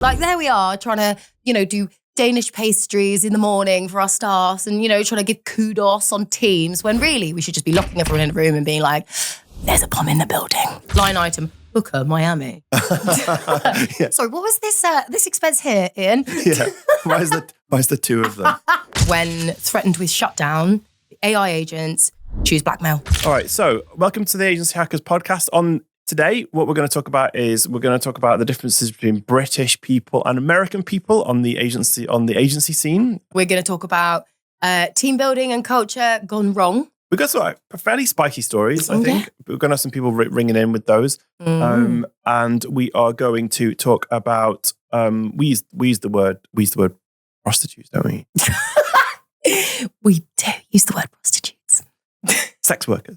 Like there we are trying to, do Danish pastries in the morning for our staffs and, trying to give kudos on Teams when really we should just be locking everyone in a room and being like, there's a bomb in the building. Line item, hooker, Miami. Yeah. Sorry, what was this expense here, Ian? Yeah. Why is the two of them? When threatened with shutdown, the AI agents choose blackmail. All right. So welcome to the Agency Hackers podcast. On today, what we're going to talk about is the differences between British people and American people on the agency scene. We're going to talk about team building and culture gone wrong. We've got some fairly spiky stories, I think. Yeah. We're going to have some people ringing in with those. And we are going to talk about, we use the word prostitutes, don't we? We do use the word prostitutes. Sex workers.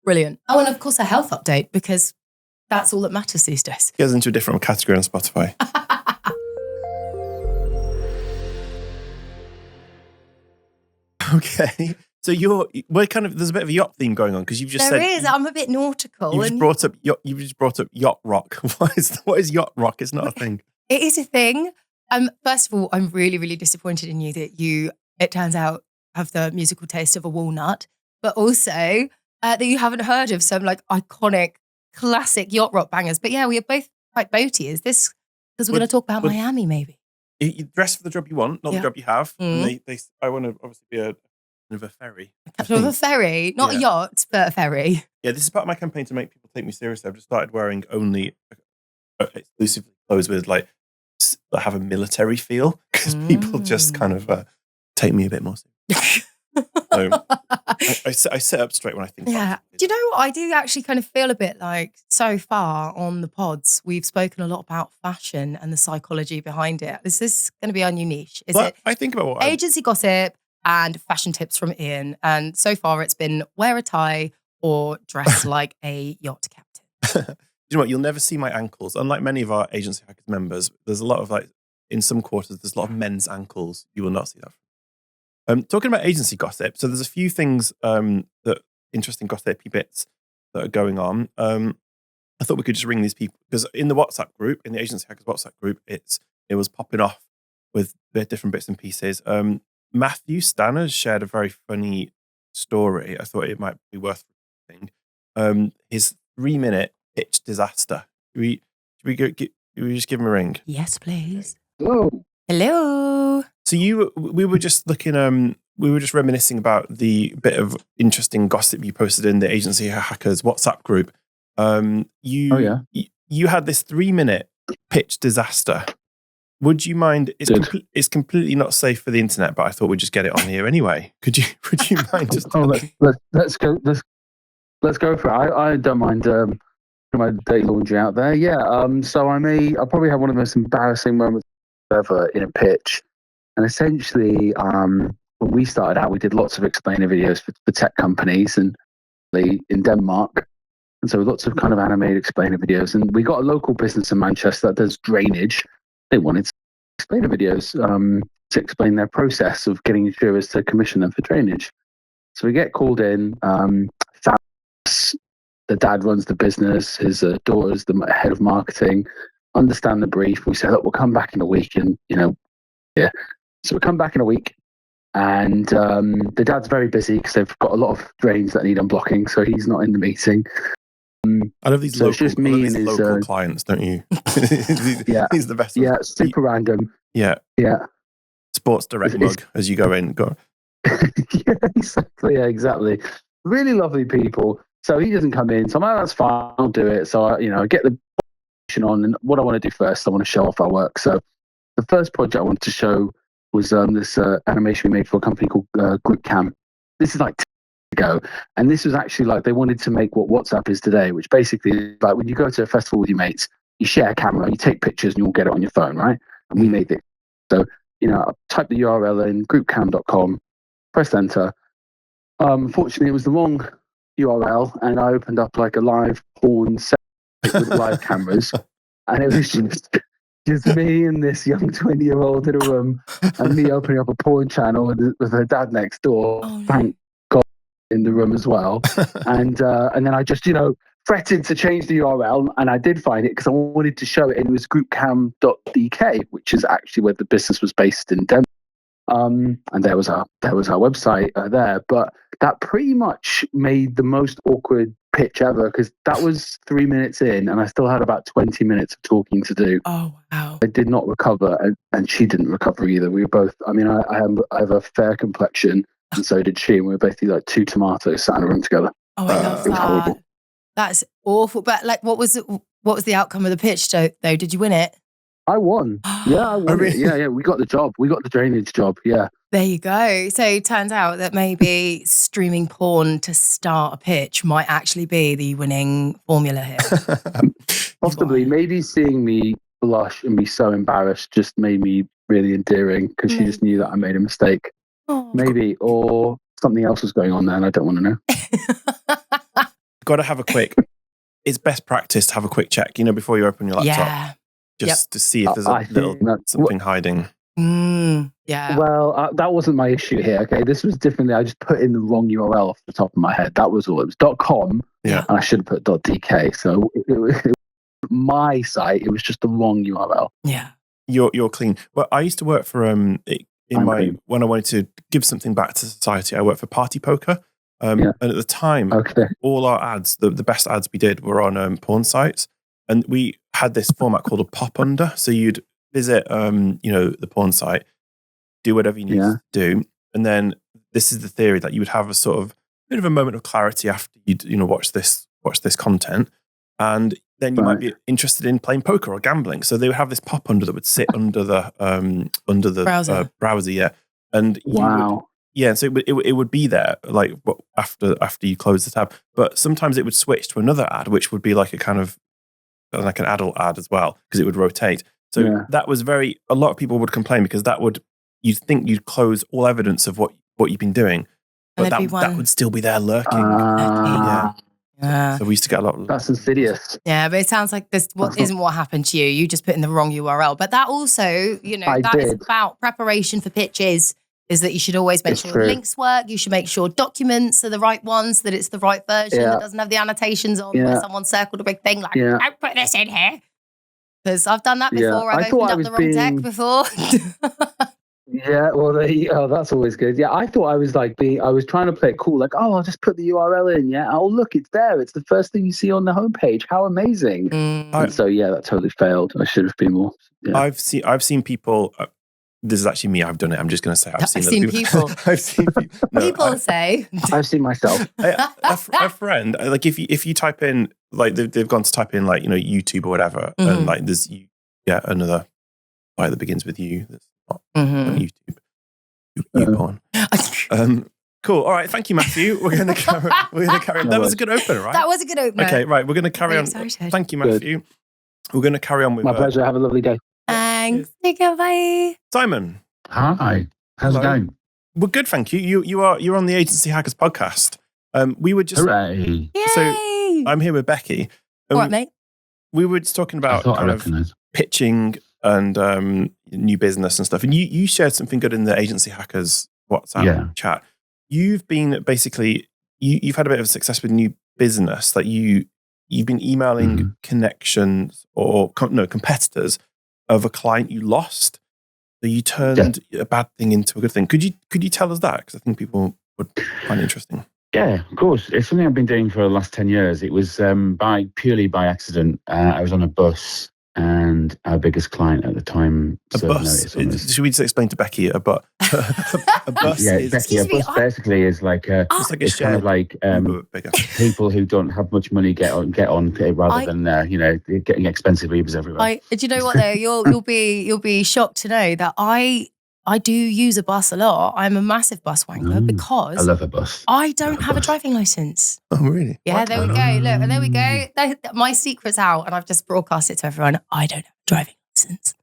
Brilliant. Oh, and of course a health update, because that's all that matters these days. It goes into a different category on Spotify. Okay. So there's a bit of a yacht theme going on because you've just said... There is. I'm a bit nautical. You've just brought up yacht rock. What is yacht rock? It's not a thing. It is a thing. First of all, I'm really, really disappointed in you that you, it turns out, have the musical taste of a walnut, but also that you haven't heard of some iconic, classic yacht rock bangers. But yeah, we are both quite boaty. Is this because we're going to talk about Miami, maybe? You dress for the job you want, not the job you have. And I want to obviously be a captain of a ferry. Captain of a ferry, not a yacht, but a ferry. Yeah, this is part of my campaign to make people take me seriously. I've just started wearing only exclusively clothes with that have a military feel because people just kind of take me a bit more seriously. So I sit up straight when I think about it. Do you know what? I do actually kind of feel a bit like so far on the pods, we've spoken a lot about fashion and the psychology behind it. Is this going to be our new niche? I think about agency gossip and fashion tips from Ian. And so far it's been wear a tie or dress like a yacht captain. You know what? You'll never see my ankles. Unlike many of our Agency Hackers members, there's a lot of in some quarters, there's a lot of men's ankles. You will not see that. Talking about agency gossip, so there's a few things interesting gossipy bits that are going on. I thought we could just ring these people because in the WhatsApp group, in the Agency Hackers WhatsApp group, it was popping off with different bits and pieces. Matthew Stanners shared a very funny story. I thought it might be worth reading. His 3-minute pitch disaster. Should we just give him a ring? Yes, please. Hello. So we were just looking, we were just reminiscing about the bit of interesting gossip you posted in the Agency Hackers WhatsApp group. You had this 3-minute pitch disaster. Would you mind? It's completely not safe for the internet, but I thought we'd just get it on here anyway. Would you mind just? Let's go. Let's go for it. I don't mind. My dirty laundry out there. Yeah. So I probably have one of the most embarrassing moments ever in a pitch. And essentially, when we started out, we did lots of explainer videos for tech companies and in Denmark. And so lots of kind of animated explainer videos. And we got a local business in Manchester that does drainage. They wanted explainer videos to explain their process of getting insurers to commission them for drainage. So we get called in. The dad runs the business. His daughter's the head of marketing. Understand the brief. We say, look, we'll come back in a week. And, So we come back in a week. And the dad's very busy because they've got a lot of drains that need unblocking. So he's not in the meeting. I love these local clients, don't you? He's the best. Yeah, super random. Yeah. Sports Direct mug as you go in. Yeah, exactly. Really lovely people. So he doesn't come in. So I'm like, that's fine. I'll do it. So I get the on. And what I want to do first, I want to show off our work. So the first project I wanted to show was this animation we made for a company called Group Cam. This is ago, and this was actually they wanted to make what WhatsApp is today, which basically is when you go to a festival with your mates, you share a camera, you take pictures, and you all get it on your phone, right? And we made it. So I typed the URL in groupcam.com, pressed enter. Unfortunately, it was the wrong URL, and I opened up a live porn set with live cameras, and it was just me and this young 20-year-old in a room, and me opening up a porn channel with her dad next door. Oh, no. Thank God in the room as well, and then I just threatened to change the URL, and I did find it because I wanted to show it, and it was groupcam.dk, which is actually where the business was based in Denver. And there was our website there, but that pretty much made the most awkward pitch ever, because that was 3 minutes in, and I still had about 20 minutes of talking to do. Oh wow! I did not recover, and she didn't recover either. We were both. I mean, I have a fair complexion, and so did she. And we were basically like two tomatoes sat in a room together. Oh, I love It was that. horrible. That's awful. But like, what was the outcome of the pitch though? Did you win it? I won. Yeah, I won. really? Yeah. We got the job. We got the drainage job. Yeah. There you go. So it turns out that maybe streaming porn to start a pitch might actually be the winning formula here. Possibly. Maybe seeing me blush and be so embarrassed just made me really endearing, because she just knew that I made a mistake. Oh. Maybe. Or something else was going on there and I don't want to know. Got to have a quick. It's best practice to have a quick check, before you open your laptop, Yeah. just to see if there's I a think little that's- something hiding. Yeah. Well, that wasn't my issue here. Okay, this was differently. I just put in the wrong URL off the top of my head. That was all. It was .com, Yeah. and I should have put .dk. So it was my site. It was just the wrong URL. Yeah. You're clean. Well, I used to work for when I wanted to give something back to society, I worked for Party Poker. And at the time, all our ads, the best ads we did were on porn sites, and we had this format called a pop under. So you'd visit, the porn site, do whatever you need to do, and then this is the theory that you would have a sort of bit of a moment of clarity after you'd watch this content, and then you might be interested in playing poker or gambling. So they would have this pop under that would sit under the browser, yeah, and wow. So it would be there like after you close the tab, but sometimes it would switch to another ad, which would be like a kind of like an adult ad as well, because it would rotate. So that was a lot of people would complain, because you'd think you'd close all evidence of what you've been doing, but that would still be there lurking. So we used to get a lot of... That's insidious. Yeah, but it sounds like this isn't what happened to you. You just put in the wrong URL. But that also, is about preparation for pitches, is that you should always make sure links work. You should make sure documents are the right ones, that it's the right version, that doesn't have the annotations on where someone circled a big thing like, don't put this in here. Because I've done that before. I've opened up the wrong deck before. Yeah, well, that's always good. Yeah, I thought I was I was trying to play it cool, like, I'll just put the URL in, oh, look, it's there. It's the first thing you see on the homepage. How amazing. And so, that totally failed. I should have been more. Yeah. I've seen people... this is actually me. I've done it. I'm just going to say I've seen people. I've seen people. No, people say. I've seen myself. A friend, like if you type in, like they've gone to type in like YouTube or whatever, and like there's another site that begins with U. That's not on YouTube. YouPorn. Cool. All right. Thank you, Matthew. We're going to carry on. That was a good opener, right? That was a good opener. Okay. Right. We're going to carry on. Thank you, Matthew. Good. We're going to carry on with my pleasure. Have a lovely day. Thanks. Take care. Bye. Simon. Hi. How's it going? Well, good. Thank you. You're on the Agency Hackers podcast. We were just. Hooray. So I'm here with Becky. All right, mate. We were just talking about kind of pitching and new business and stuff. And you shared something good in the Agency Hackers WhatsApp chat. You've been basically, you've had a bit of success with new business. Like you've been emailing connections or competitors of a client you lost. So you turned a bad thing into a good thing. Could you tell us that? Because I think people would find it interesting. Yeah, of course. It's something I've been doing for the last 10 years. It was purely by accident. I was on a bus, and our biggest client at the time served notice on us. Should we just explain to Becky a bus? A bus is... Becky, a bus basically is like a... It's like a shared, kind of like people who don't have much money get on rather than getting expensive Ubers everywhere. Do you know what though? You'll be shocked to know that I do use a bus a lot. I'm a massive bus wanker because I love a bus. I don't have a driving license. Oh, really? Yeah, there we go. Look, and there we go. My secret's out, and I've just broadcast it to everyone. I don't have a driving license.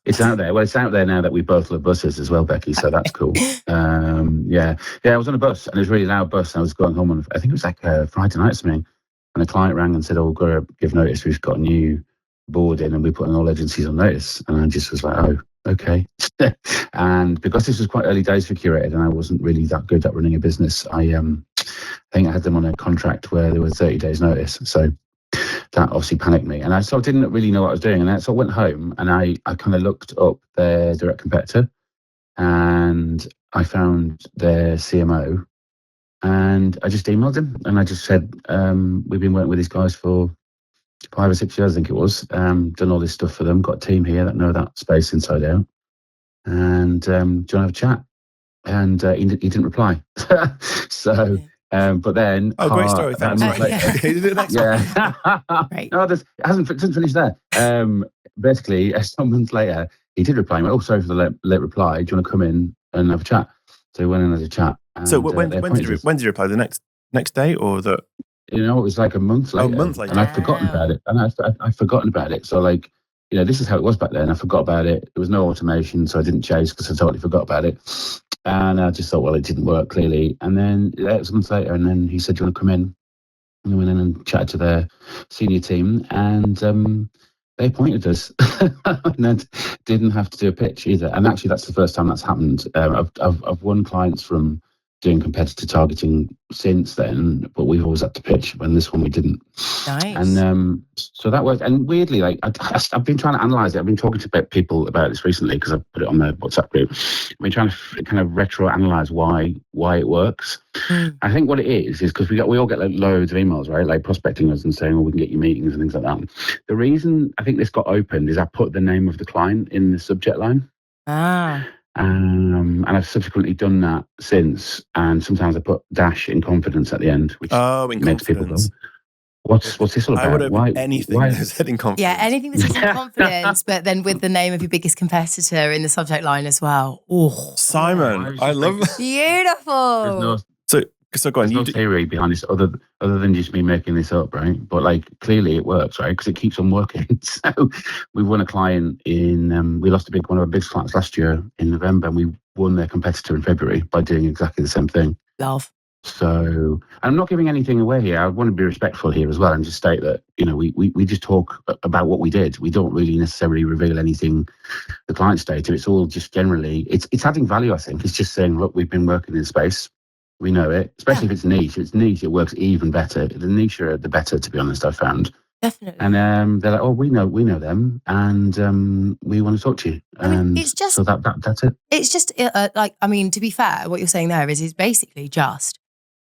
It's out there. Well, it's out there now that we both love buses as well, Becky. So that's cool. I was on a bus, and it was a really loud bus. And I was going home on, I think it was like a Friday night or something, and a client rang and said, "Oh, we've got to give notice. We've got a new board in, and we're putting all agencies on notice." And I just was like, "Oh, okay." And because this was quite early days for Curated and I wasn't really that good at running a business, I think I had them on a contract where there was 30 days notice. So that obviously panicked me. And I sort of didn't really know what I was doing. And I sort of went home and I kind of looked up their direct competitor and I found their CMO and I just emailed him and I just said, we've been working with these guys for 5 or 6 years, I think it was, done all this stuff for them, got a team here that know that space inside out. And do you want to have a chat? And he didn't reply. So, but then... Oh, great story. Thanks. Yeah. Right. No, it doesn't finish there. Basically, some months later, he did reply. He went, sorry for the late reply. Do you want to come in and have a chat? So he went in and had a chat. And, so when did you reply? The next day or the... It was like a month later. Oh, a month later. And I'd forgotten about it. And I'd forgotten about it. So like, this is how it was back then. I forgot about it. There was no automation, so I didn't chase because I totally forgot about it. And I just thought, well, it didn't work clearly. And then it was a month later, and then he said, do you want to come in? And we went in and chatted to their senior team, and they appointed us. And then didn't have to do a pitch either. And actually, that's the first time that's happened. I've won clients from doing competitor targeting since then, but we've always had to pitch. When this one we didn't. Nice. And so that worked. And weirdly, like I've been trying to analyze it. I've been talking to people about this recently because I put it on the WhatsApp group. I've been trying to kind of retro analyze why it works. I think what it is because we all get like loads of emails, right? Like prospecting us and saying, "Oh, we can get you meetings and things like that." The reason I think this got opened is I put the name of the client in the subject line. And I've subsequently done that since. And sometimes I put dash in confidence at the end, which makes people go, What's this all about? I would have anything that said in confidence. Yeah, anything that says in confidence, but then with the name of your biggest competitor in the subject line as well. Oh, Simon, I love that. Beautiful. So go on. There's no theory behind this other than just me making this up, right? But like clearly it works, right? Because it keeps on working. So we won a client we lost one of our biggest clients last year in November, and we won their competitor in February by doing exactly the same thing. Love. So I'm not giving anything away here. I want to be respectful here as well and just state that, we just talk about what we did. We don't really necessarily reveal anything the client's data. It's all just generally, it's adding value, I think. It's just saying, look, we've been working in space. We know it, especially if it's niche. If it's niche, it works even better. The nicher, the better, to be honest, I've found. Definitely. And they're like, oh, we know them, and we want to talk to you. And it's just, so that's it. It's just to be fair, what you're saying there is basically just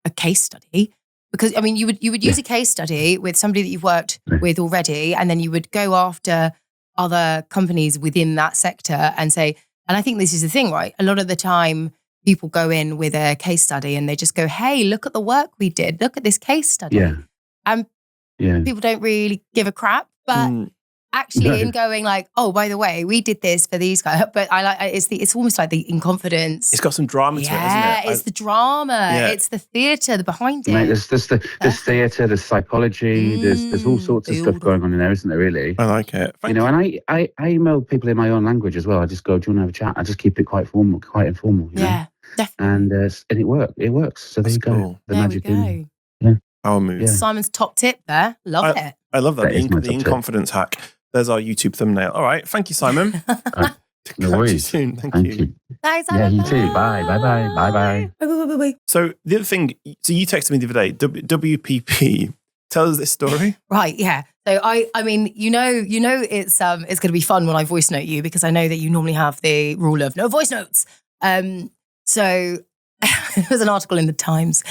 a case study. Because you would use a case study with somebody that you've worked with already, and then you would go after other companies within that sector and say, and I think this is the thing, right? A lot of the time, people go in with a case study and they just go, hey, look at the work we did. Look at this case study. Yeah. And people don't really give a crap. But actually in going like, oh, by the way, we did this for these guys. But I like it's almost like the in confidence. It's got some drama to it, isn't it? Yeah, it's the drama. Yeah. It's the theatre behind it. Mate, there's theatre, there's psychology, there's all sorts of stuff going on in there, isn't there, really? I like it. And I email people in my own language as well. I just go, do you want to have a chat? I just keep it quite informal. Yeah. Definitely. And it works. So there you go. Cool. The there magic we go. in. Yeah. Our move. Yeah. Simon's top tip there. Love it. I love that. That is my The top in tip. confidence hack. There's our YouTube thumbnail. All right. Thank you, Simon. No worries. Soon. Thank you. Thanks, Yeah, Simon. you too. Bye. Bye. So the other thing, so you texted me the other day, WPP. Tell us this story. Right, yeah. So I mean, it's going to be fun when I voice note you because I know that you normally have the rule of no voice notes. So there was an article in the Times,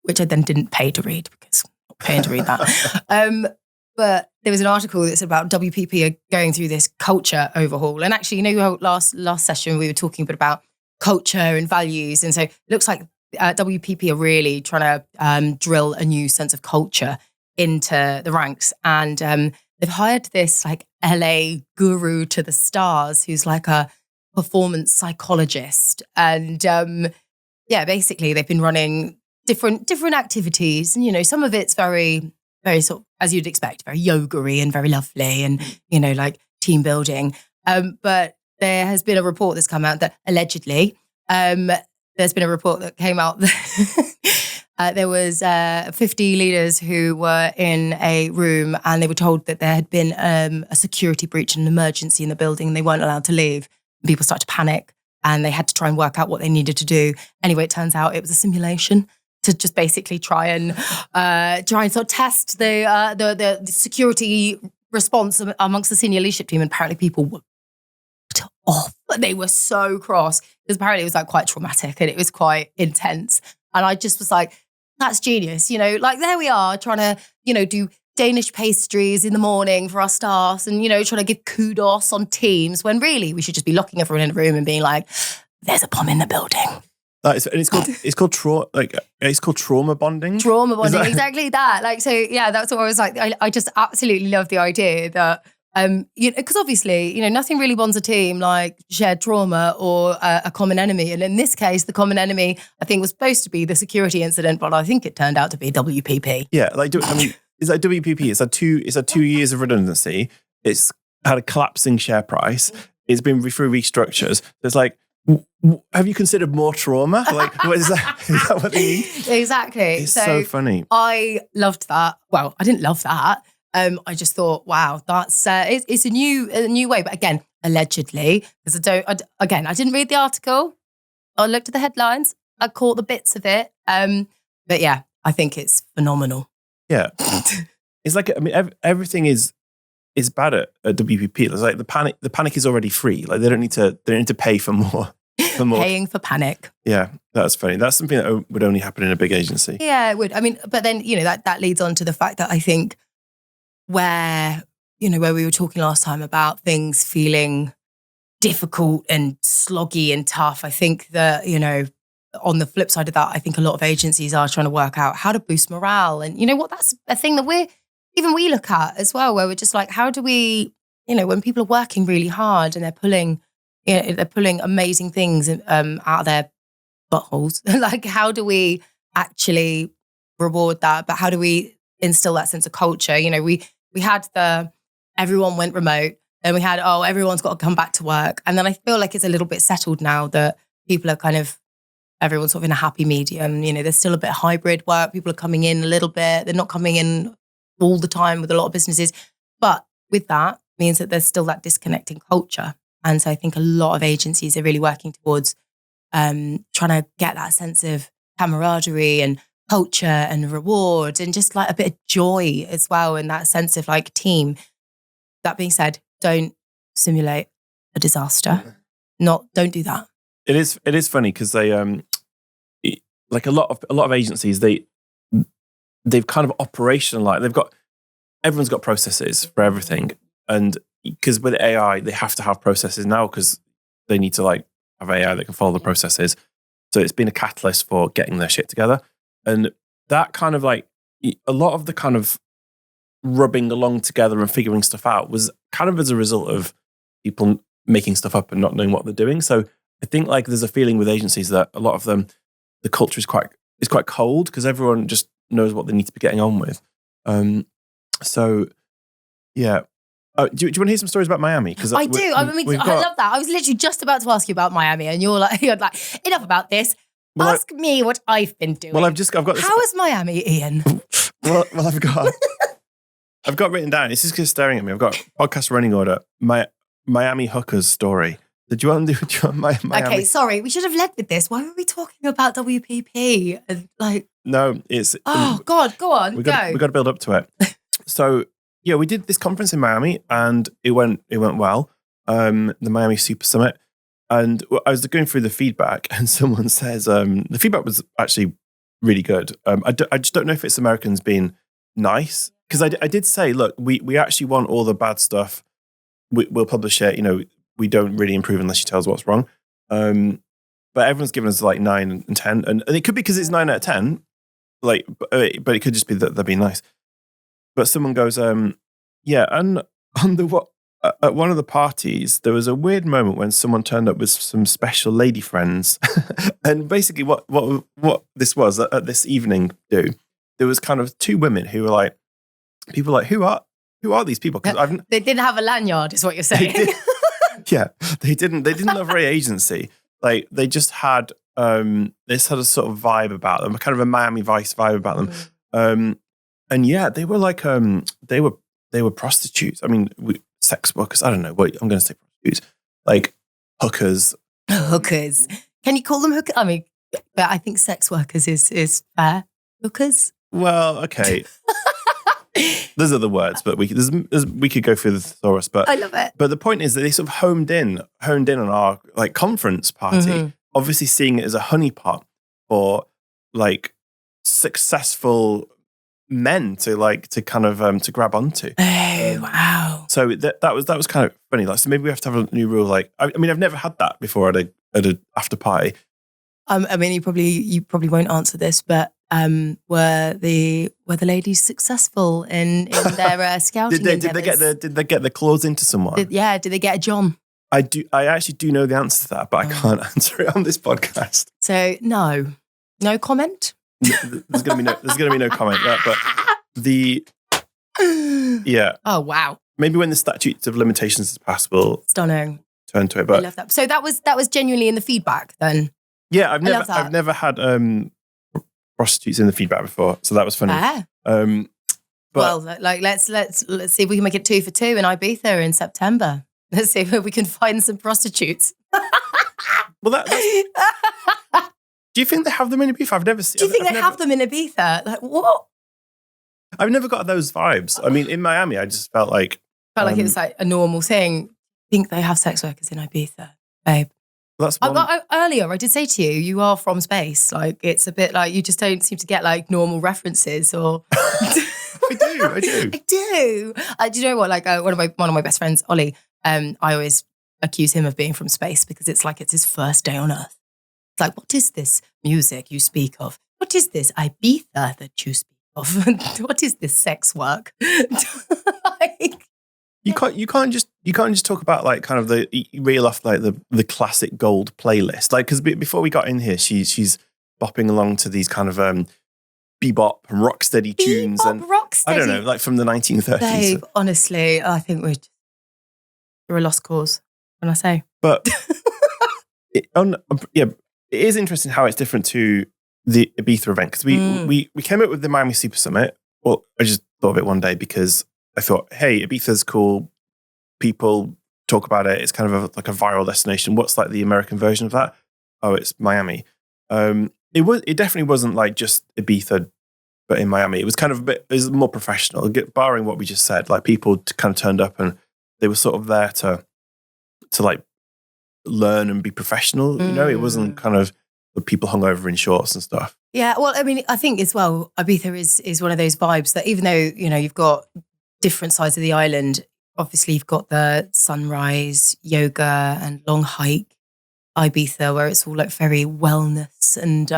which I then didn't pay to read because I'm not paying to read that. But there was an article that's about WPP are going through this culture overhaul. And actually, how last session we were talking a bit about culture and values. And so it looks like WPP are really trying to drill a new sense of culture into the ranks. And they've hired this like LA guru to the stars who's like a performance psychologist. And basically they've been running different activities. And, some of it's very, very sort of, as you'd expect, very yoga-y and very lovely and, like team building. But there has been a report that's come out that allegedly, there's been a report that came out that there was 50 leaders who were in a room and they were told that there had been a security breach and an emergency in the building and they weren't allowed to leave. And people started to panic and they had to try and work out what they needed to do. Anyway, it turns out it was a simulation to just basically try and sort of test the security response amongst the senior leadership team. And apparently people were off. They were so cross because apparently it was like quite traumatic and it was quite intense. And I just was like, that's genius. Like there we are trying to, do Danish pastries in the morning for our staffs and, trying to give kudos on Teams when really we should just be locking everyone in a room and being like, there's a bomb in the building. It's called trauma bonding. Trauma bonding, exactly that. Like, so yeah, that's what I was like. I just absolutely love the idea that, because obviously, nothing really bonds a team like shared trauma or a common enemy. And in this case, the common enemy, I think, was supposed to be the security incident, but I think it turned out to be WPP. Yeah, it's like WPP. It's had 2 years of redundancy. It's had a collapsing share price. It's been through restructures. It's like, have you considered more trauma? Like, what is that? Is that what they mean? Exactly. It's so funny. I loved that. Well, I didn't love that. I just thought, wow, that's it's a new way. But again, allegedly, because I didn't read the article. I looked at the headlines. I caught the bits of it. But yeah, I think it's phenomenal. Yeah, it's like everything is bad at WPP. It's like the panic is already free. Like they don't need to pay for more. Paying for panic. Yeah, that's funny. That's something that would only happen in a big agency. Yeah, it would. I mean, but then that leads on to the fact that I think where we were talking last time about things feeling difficult and sloggy and tough. I think that on the flip side of that, I think a lot of agencies are trying to work out how to boost morale. And that's a thing that we look at as well, where we're just like, how do we, when people are working really hard and they're pulling amazing things out of their buttholes, like how do we actually reward that? But how do we instill that sense of culture? We had everyone went remote, then we had, everyone's got to come back to work. And then I feel like it's a little bit settled now that people are everyone's sort of in a happy medium. There's still a bit of hybrid work. People are coming in a little bit. They're not coming in all the time with a lot of businesses. But with that means that there's still that disconnecting culture. And so I think a lot of agencies are really working towards trying to get that sense of camaraderie and culture and reward and just like a bit of joy as well. And that sense of like team. That being said, don't simulate a disaster. Don't do that. It is funny because they like a lot of agencies they've kind of operationalized. Everyone's got processes for everything, and because with AI they have to have processes now because they need to like have AI that can follow the processes. So it's been a catalyst for getting their shit together, and that kind of like a lot of the kind of rubbing along together and figuring stuff out was kind of as a result of people making stuff up and not knowing what they're doing. So I think like there's a feeling with agencies that a lot of them, the culture is quite cold because everyone just knows what they need to be getting on with. So yeah. Do you want to hear some stories about Miami? Because I do. I love that. I was literally just about to ask you about Miami, and you're like, enough about this. Well, ask me what I've been doing. Well, I've got this. How is Miami, Ian? well, I've got written down. It's just staring at me. I've got podcast running order. Miami hookers story. Do you want Miami? Okay, sorry. We should have led with this. Why were we talking about WPP? No, it's. Oh God, go on. We got to build up to it. So yeah, we did this conference in Miami, and it went well. The Miami Super Summit, and I was going through the feedback, and someone says the feedback was actually really good. I just don't know if it's Americans being nice because I did say, look, we actually want all the bad stuff. We'll publish it. We don't really improve unless you tell us what's wrong. But everyone's given us like 9 and 10. And it could be because it's 9 out of 10. Like, but it could just be that they're being nice. But someone goes, yeah, and at one of the parties, there was a weird moment when someone turned up with some special lady friends. And basically what this was at this evening there was kind of 2 women who were like, people were like, who are these people? Because they didn't have a lanyard, is what you're saying. Yeah, they didn't have a very agency. Like they just had this had a sort of vibe about them, kind of a Miami Vice vibe about them. And yeah, they were like they were prostitutes. I mean, sex workers. I don't know what I'm going to say. Prostitutes, like hookers. Hookers. Can you call them hookers? I mean, But I think sex workers is fair. Hookers? Well, okay. Those are the words, but we could go through the thesaurus. But I love it. But the point is that they sort of honed in on our like conference party, Mhm. obviously seeing it as a honeypot for like successful men to kind of to grab onto. Oh, wow. So that was kind of funny. Like, so maybe we have to have a new rule. Like, I mean, I've never had that before at a after party. I mean, you probably won't answer this, but were the ladies successful in their scouting Did they endeavours? get the claws into someone? Did they get a John? I actually do know the answer to that, but I can't answer it on this podcast. So no comment. There's gonna be no comment there, but yeah. Oh wow. Maybe when the statute of limitations is passed, we'll Stunning. turn to it. I But love that. So that was genuinely in the feedback then. yeah, love that. I've never had prostitutes in the feedback before, so that was funny. Ah. But Well, like let's see if we can make it 2 for 2 in Ibiza in September. Let's see if we can find some prostitutes. well, that's, do you think they have them in Ibiza? I've never seen. Do you think they have them in Ibiza? Like what? I've never got those vibes. I mean, in Miami, I just felt like Felt like it was like a normal thing. I think they have sex workers in Ibiza, babe. that's one. Earlier, I did say to you, you are from space. Like it's a bit like you just don't seem to get like normal references or. I do. I do. Do you know what? Like one of my best friends, Ollie. I always accuse him of being from space because it's like it's his first day on Earth. It's like, what is this music you speak of? What is this Ibiza that you speak of? What is this sex work? Like, You can't just talk about like kind of the reel off like the classic gold playlist, like because before we got in here, she's bopping along to these kind of bebop and rocksteady tunes and rocksteady. I don't know, like from the 1930s. Babe, honestly, I think we're a lost cause. When I say, But it is interesting how it's different to the Ibiza event because we came up with the Miami Super Summit. Well, I just thought of it one day because I thought, hey, Ibiza's cool. People talk about it. It's kind of like a viral destination. What's like the American version of that? Oh, it's Miami. It definitely wasn't like just Ibiza, but in Miami. It was kind of it was more professional, barring what we just said. Like people kind of turned up and they were sort of there to like learn and be professional. You know, it wasn't kind of the people hung over in shorts and stuff. yeah. Well, I mean, I think as well, Ibiza is one of those vibes that even though you've got different sides of the island. Obviously, you've got the sunrise, yoga, and long hike Ibiza, where it's all like very wellness and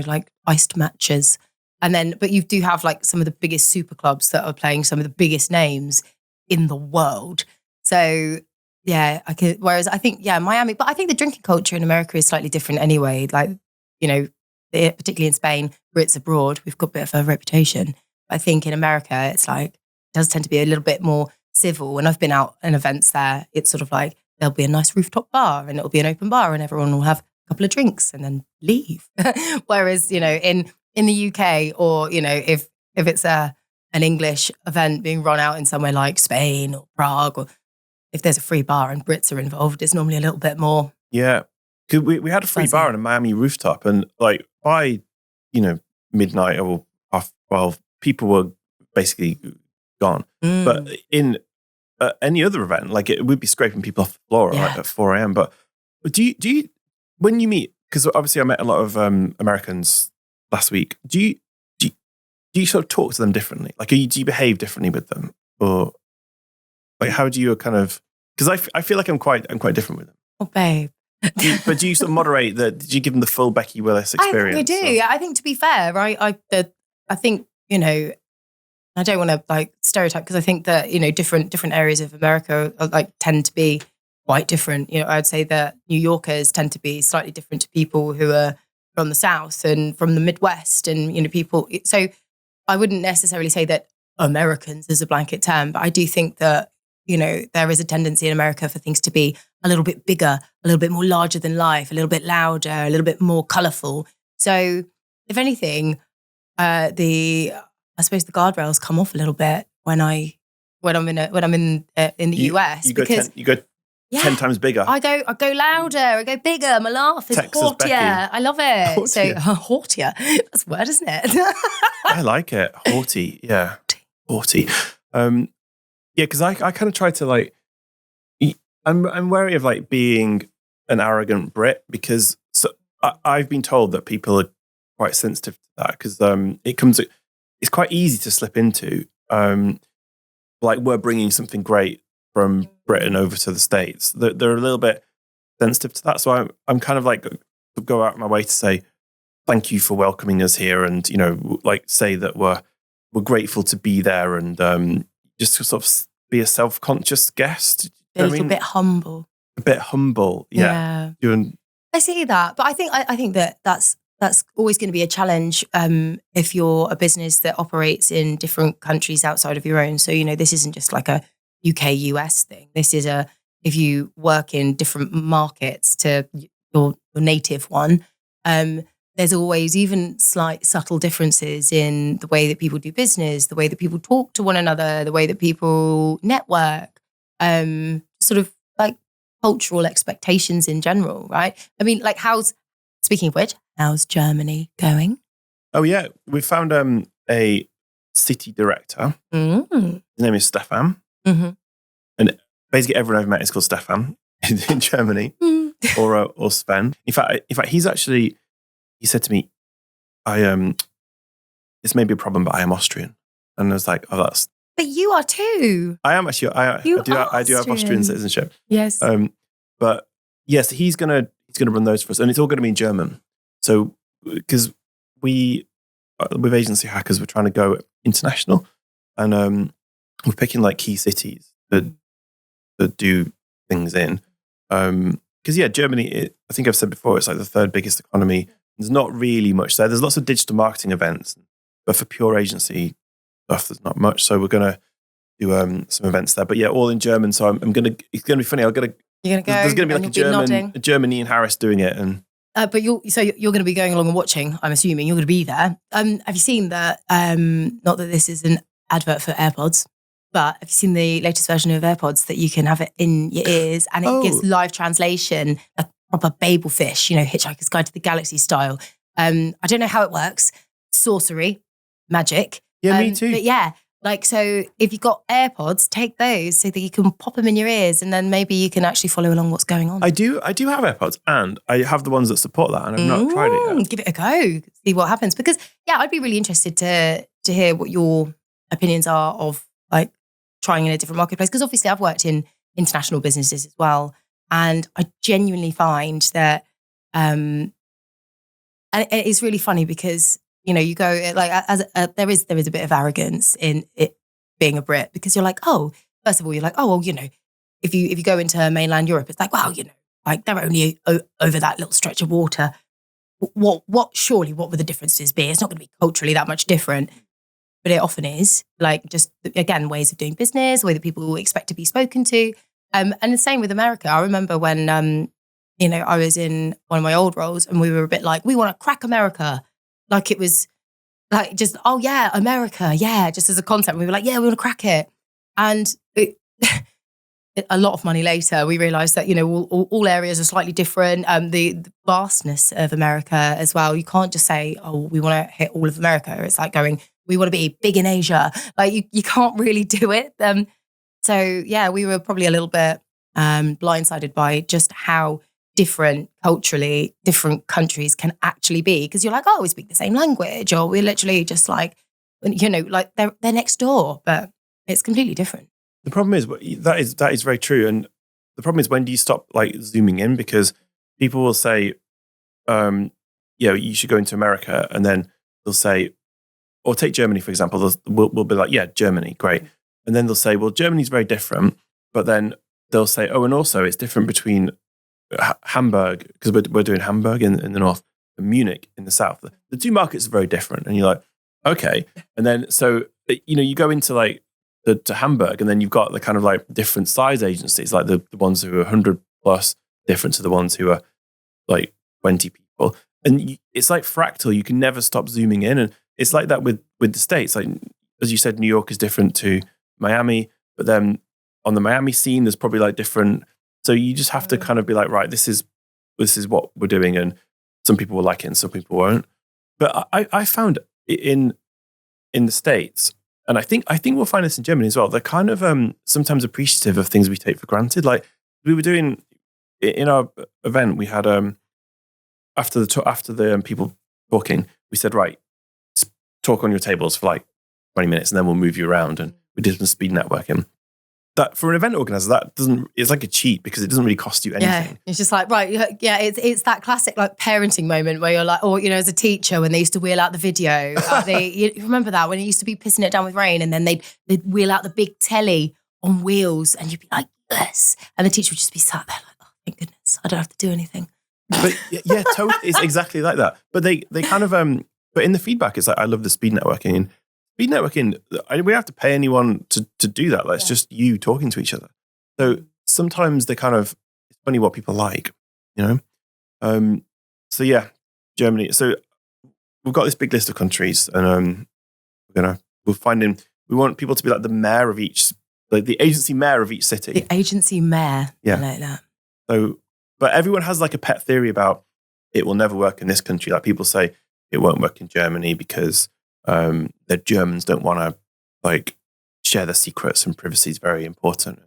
like iced matches. And then, but you do have like some of the biggest super clubs that are playing some of the biggest names in the world. So yeah, whereas I think Miami, but I think the drinking culture in America is slightly different anyway. Like particularly in Spain, Brits abroad, we've got a bit of a reputation. I think in America, it's like it does tend to be a little bit more civil. When I've been out in events there, it's sort of like there'll be a nice rooftop bar and it'll be an open bar and everyone will have a couple of drinks and then leave. Whereas, in the UK or, if it's an English event being run out in somewhere like Spain or Prague, or if there's a free bar and Brits are involved, it's normally a little bit more. Yeah. Because we had a free bar on a Miami rooftop and like by, midnight or 12, people were basically gone. But in any other event, like it would be scraping people off the floor like at 4 a.m. But do you when you meet, because obviously I met a lot of Americans last week, do you sort of talk to them differently? Like do you behave differently with them? Or like how do you kind of, because I feel like I'm quite different with them. Oh, babe. But do you sort of moderate did you give them the full Becky Willis experience? I think I do. I think to be fair, I think, I don't want to like stereotype because I think that, different areas of America are, like tend to be quite different. I'd say that New Yorkers tend to be slightly different to people who are from the South and from the Midwest and, people. So I wouldn't necessarily say that Americans is a blanket term, but I do think that, there is a tendency in America for things to be a little bit bigger, a little bit more larger than life, a little bit louder, a little bit more colourful. So if anything, I suppose the guardrails come off a little bit when I'm in the US You because go Yeah. 10 times bigger. I go louder, I go bigger, my laugh is Texas haughtier. Becky. I love it. Haughtier. So haughtier. That's a word, isn't it? I like it. Haughty. Yeah. Haughty. Yeah, because I kind of try to like, I'm wary of like being an arrogant Brit because I've been told that people are quite sensitive to that because it's quite easy to slip into. Like we're bringing something great from Britain over to the States. They're a little bit sensitive to that. So I'm kind of like go out of my way to say thank you for welcoming us here, and like say that we're grateful to be there, and just to sort of be a self-conscious guest. A little bit humble. A bit humble, yeah. I see that, but I think that's always going to be a challenge if you're a business that operates in different countries outside of your own. So this isn't just like a UK US thing. This is if you work in different markets to your native one. There's always even slight subtle differences in the way that people do business, the way that people talk to one another, the way that people network. Sort of like cultural expectations in general, right? I mean, like speaking of which, how's Germany going? Oh yeah, we found a city director. His name is Stefan. Mm-hmm. And basically everyone I've met is called Stefan in Germany or Sven. In fact, he said to me, this may be a problem, but I am Austrian. And I was like, oh, that's... But you are too. I am actually. I do have Austrian citizenship. Yes. But yes, he's gonna run those for us, and it's all going to be in German. So because with Agency Hackers, we're trying to go international, and we're picking like key cities that do things in. Because Germany. I think I've said before, it's like the third biggest economy. There's not really much there. There's lots of digital marketing events, but for pure agency stuff, there's not much. So we're going to do some events there. But yeah, all in German. So it's going to be funny. You're going to go. There's going to be like a German Ian Harris doing it. And but you're going to be going along and watching, I'm assuming. You're going to be there. Have you seen that, not that this is an advert for AirPods, but have you seen the latest version of AirPods that you can have it in your ears and it gives live translation, a proper Babel fish, Hitchhiker's Guide to the Galaxy style. I don't know how it works. Sorcery, magic. Yeah, me too. But yeah, like, so if you've got AirPods, take those so that you can pop them in your ears and then maybe you can actually follow along what's going on. I do have AirPods and I have the ones that support that and I've not tried it yet. Give it a go, see what happens. Because I'd be really interested to hear what your opinions are of like trying in a different marketplace. Because obviously I've worked in international businesses as well. And I genuinely find that, and it's really funny because, you go like there is a bit of arrogance in it being a Brit because you're like, oh, first of all, you're like, oh, well, if you go into mainland Europe, it's like, wow, like they're only over that little stretch of water. What would the differences be? It's not going to be culturally that much different, but it often is. Like just again, ways of doing business, the way that people expect to be spoken to, and the same with America. I remember when I was in one of my old roles and we were a bit like, we want to crack America. Like it was like just, oh yeah, America, yeah, just as a concept. We were like, yeah, we want to crack it. And a lot of money later, we realised that, all areas are slightly different. The vastness of America as well. You can't just say, oh, we want to hit all of America. It's like going, we want to be big in Asia. Like you can't really do it. So yeah, we were probably a little bit blindsided by just how different culturally different countries can actually be, because you're like, oh, we speak the same language, or we're literally just like, like they're next door, but it's completely different. The problem is that is very true, and the problem is when do you stop like zooming in? Because people will say, you should go into America, and then they'll say, or take Germany for example. We'll be like, yeah, Germany, great, and then they'll say, well, Germany's very different, but then they'll say, oh, and also it's different between Hamburg, because we're doing Hamburg in the north and Munich in the south. The two markets are very different, and you're like, okay. And then so you go into like to Hamburg, and then you've got the kind of like different size agencies, like the ones who are 100 plus, different to the ones who are like 20 people, and it's like fractal. You can never stop zooming in, and it's like that with the States. Like as you said, New York is different to Miami, but then on the Miami scene, there's probably like different So you just have to kind of be like, right, this is what we're doing, and some people will like it and some people won't. But I found in the States, and I think we'll find this in Germany as well, they're kind of sometimes appreciative of things we take for granted. Like we were doing in our event, we had after the people talking, we said, right, talk on your tables for like 20 minutes and then we'll move you around. And we did some speed networking. That for an event organizer, it's like a cheat because it doesn't really cost you anything. Yeah, it's just like, right, yeah, it's that classic like parenting moment where you're like, or as a teacher when they used to wheel out the video, you remember that when it used to be pissing it down with rain, and then they'd wheel out the big telly on wheels, and you'd be like, yes, and the teacher would just be sat there like, oh, thank goodness, I don't have to do anything. But yeah, totally, it's exactly like that. But they kind of but in the feedback, it's like, I love the speed networking. Speed networking, we don't have to pay anyone to do that. Like, it's just you talking to each other. So sometimes they kind of, it's funny what people like, So yeah, Germany. So we've got this big list of countries, and we want people to be like the mayor of each, like the agency mayor of each city. The agency mayor. Yeah. I like that. So, but everyone has like a pet theory about it will never work in this country. Like people say it won't work in Germany because the Germans don't want to like share their secrets, and privacy is very important.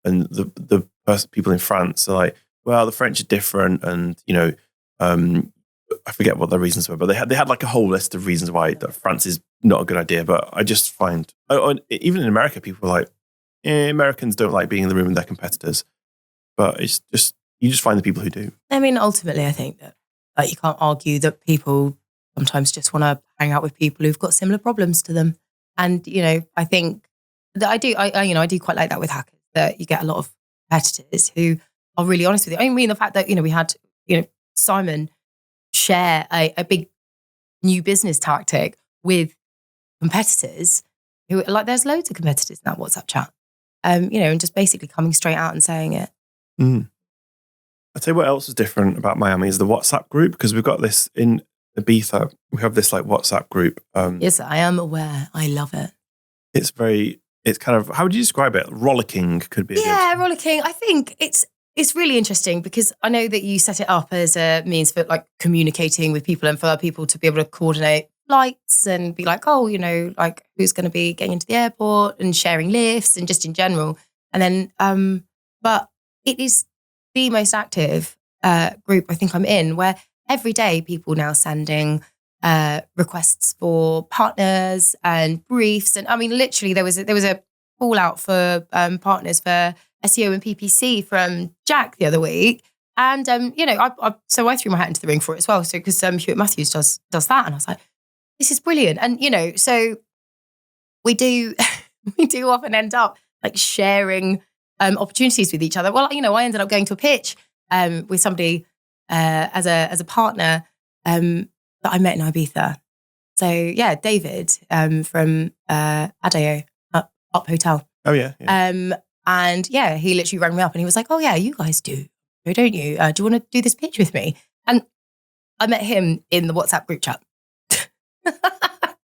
And the people in France are like, well, the French are different, and I forget what the reasons were, but they had like a whole list of reasons why France is not a good idea. But I just find, even in America, people are like, Americans don't like being in the room with their competitors. But it's just, you just find the people who do. I mean, ultimately, I think that like you can't argue that people sometimes just want to hang out with people who've got similar problems to them. And, I think that I do quite like that with hackers, that you get a lot of competitors who are really honest with you. I mean, the fact that, we had, Simon share a big new business tactic with competitors who, like, there's loads of competitors in that WhatsApp chat, and just basically coming straight out and saying it. Mm. I'll tell you what else is different about Miami is the WhatsApp group, because we've got this in Ibiza. We have this like WhatsApp group. Yes, I am aware. I love it. It's kind of, how would you describe it? Rollicking could be. Rollicking. I think it's really interesting because I know that you set it up as a means for like communicating with people and for people to be able to coordinate flights and be like, oh, like who's going to be getting into the airport and sharing lifts and just in general. And then, but it is the most active group I think I'm in, where every day people now sending requests for partners and briefs. And I mean, literally there was a call out for partners for SEO and PPC from Jack the other week. And, so I threw my hat into the ring for it as well. So, because Hewitt Matthews does that. And I was like, this is brilliant. And, so we do often end up like sharing opportunities with each other. Well, I ended up going to a pitch with somebody as a partner that I met in Ibiza. So yeah, David from Adeo Up Hotel. Oh yeah. And yeah, he literally rang me up and he was like, "Oh yeah, you guys do, don't you? Do you want to do this pitch with me?" And I met him in the WhatsApp group chat.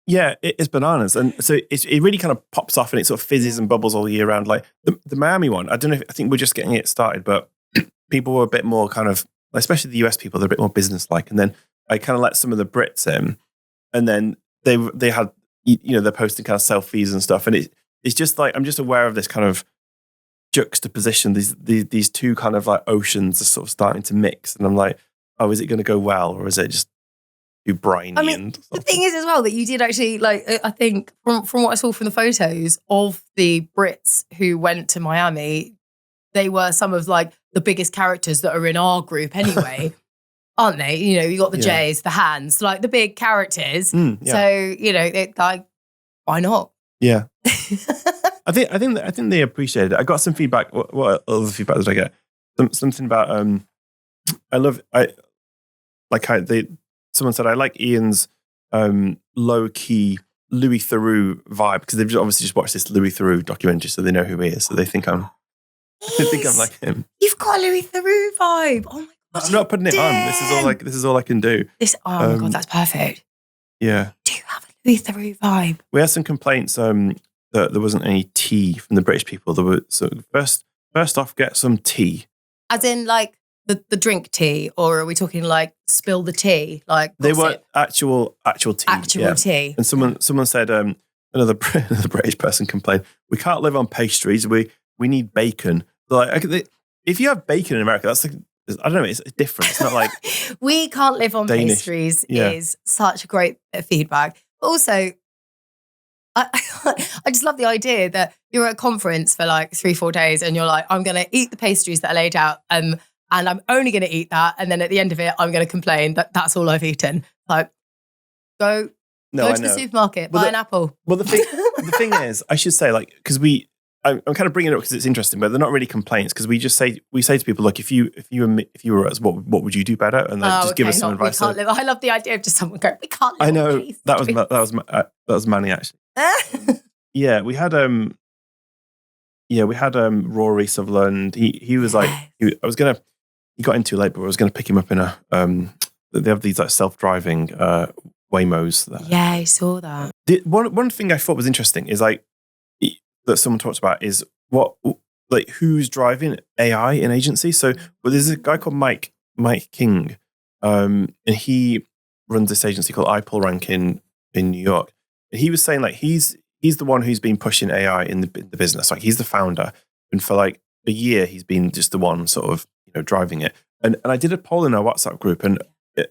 Yeah, it's bananas. And so it really kind of pops off and it sort of fizzes and bubbles all year round. Like the Miami one, I don't know, I think we're just getting it started, but people were a bit more kind of, especially the US people, they're a bit more business-like. And then I kind of let some of the Brits in, and then they had, they're posting kind of selfies and stuff. And it's just like, I'm just aware of this kind of juxtaposition, these two kind of like oceans are sort of starting to mix. And I'm like, oh, is it going to go well? Or is it just too briny? I mean, the thing is as well that you did actually, like, I think from what I saw from the photos of the Brits who went to Miami, they were some of like the biggest characters that are in our group anyway, aren't they? You got the J's, the Hands, like the big characters. Yeah. So, like, why not? Yeah. I think they appreciated it. I got some feedback. What other feedback did I get? Something about someone said I like Ian's low key Louis Theroux vibe, because they've obviously just watched this Louis Theroux documentary, so they know who he is. So they think I'm like him. You've got a Louis Theroux vibe. Oh my god! I'm not putting it on. This is all I can do. Oh my god, that's perfect. Yeah. Do you have a Louis Theroux vibe? We had some complaints that there wasn't any tea from the British people. There were, so first off, get some tea. As in like the drink tea, or are we talking like spill the tea? Like They were gossip? actual tea. Actual tea. And someone said, another British person complained, we can't live on pastries. We need bacon. Like, if you have bacon in America, that's like, I don't know, it's different. It's not like we can't live on Danish. pastries is such a great bit of feedback. Also, I just love the idea that you're at a conference for like 3-4 days and you're like, I'm going to eat the pastries that are laid out and I'm only going to eat that. And then at the end of it, I'm going to complain that that's all I've eaten. Like, go to the supermarket, buy an apple. Well, the thing is, I should say, like, because I'm kind of bringing it up because it's interesting, but they're not really complaints because we say to people, look, if you were us, what would you do better? And just give us some advice. I love the idea of just someone going, we can't live. I know that was Manny actually. Yeah, we had Rory Sutherland. He was like, he got in too late, but I was gonna pick him up in a they have these like self-driving Waymos there. Yeah, I saw that. One thing I thought was interesting is like that someone talked about is who's driving AI in agency. So there's a guy called Mike King, and he runs this agency called iPull Rank in New York. And he was saying like he's the one who's been pushing AI in the business. Like he's the founder, and for like a year he's been just the one sort of driving it. And I did a poll in our WhatsApp group, and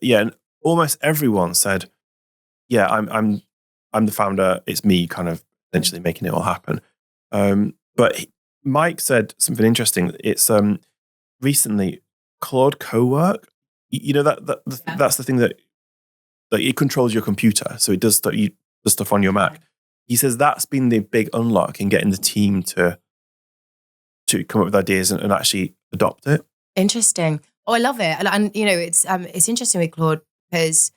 and almost everyone said, "Yeah, I'm the founder. It's me, kind of essentially making it all happen." But Mike said something interesting. It's recently Claude Cowork. That's the thing that it controls your computer, so it does stuff on your Mac. He says that's been the big unlock in getting the team to come up with ideas and actually adopt it. Interesting. Oh, I love it, and it's interesting with Claude because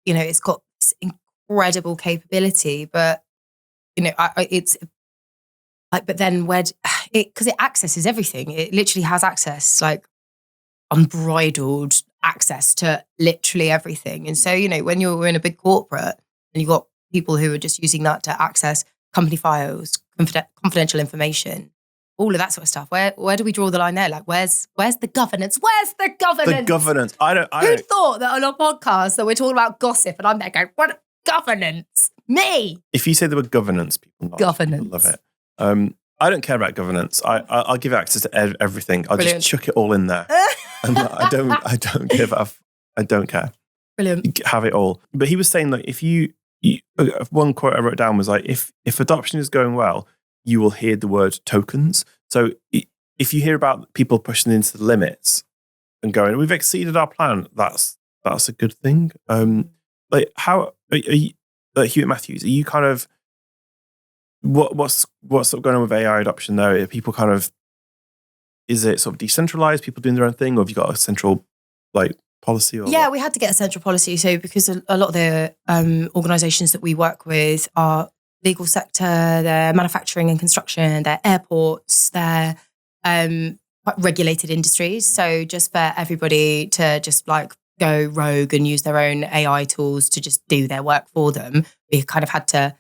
it's got this incredible capability, but it's like, but then because it accesses everything. It literally has access, like unbridled access to literally everything. And so when you're in a big corporate and you've got people who are just using that to access company files, confidential information, all of that sort of stuff. Where do we draw the line there? Like, where's the governance? Where's the governance? The governance. Who thought that on our podcast that we're talking about gossip and I'm there going, what governance? Me. If you say the word governance, people love it. I don't care about governance. I'll give access to everything. I'll just chuck it all in there. And I don't give up. I don't care. Brilliant. Have it all. But he was saying like if you one quote I wrote down was like if adoption is going well, you will hear the word tokens. So if you hear about people pushing into the limits and going, we've exceeded our plan, that's a good thing. Like how are you, Hewitt Matthews? Are you kind of what's sort of going on with AI adoption there? Are people kind of, is it sort of decentralized, people doing their own thing, or have you got a central like policy? Or we had to get a central policy. So because a lot of the organisations that we work with are legal sector, they're manufacturing and construction, they're airports, they're quite regulated industries. So just for everybody to just like go rogue and use their own AI tools to just do their work for them, we kind of had to